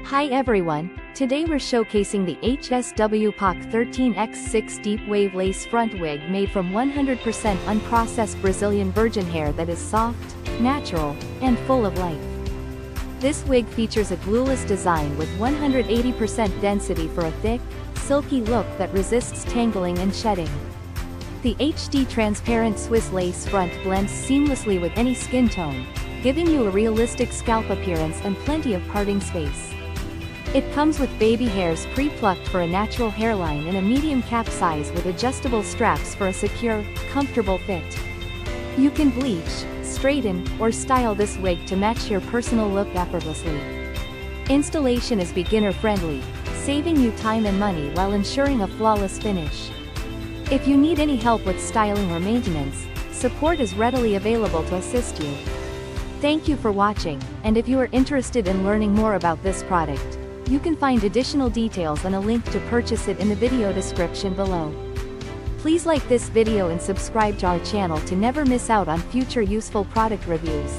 Hi everyone, today we're showcasing the Hswpawk 13x6 deep wave lace front wig made from 100% unprocessed Brazilian virgin hair that is soft, natural, and full of life. This wig features a glueless design with 180% density for a thick, silky look that resists tangling and shedding. The HD transparent Swiss lace front blends seamlessly with any skin tone, giving you a realistic scalp appearance and plenty of parting space. It comes with baby hairs pre-plucked for a natural hairline and a medium cap size with adjustable straps for a secure, comfortable fit. You can bleach, straighten, or style this wig to match your personal look effortlessly. Installation is beginner-friendly, saving you time and money while ensuring a flawless finish. If you need any help with styling or maintenance, support is readily available to assist you. Thank you for watching, and if you are interested in learning more about this product, you can find additional details and a link to purchase it in the video description below. Please like this video and subscribe to our channel to never miss out on future useful product reviews.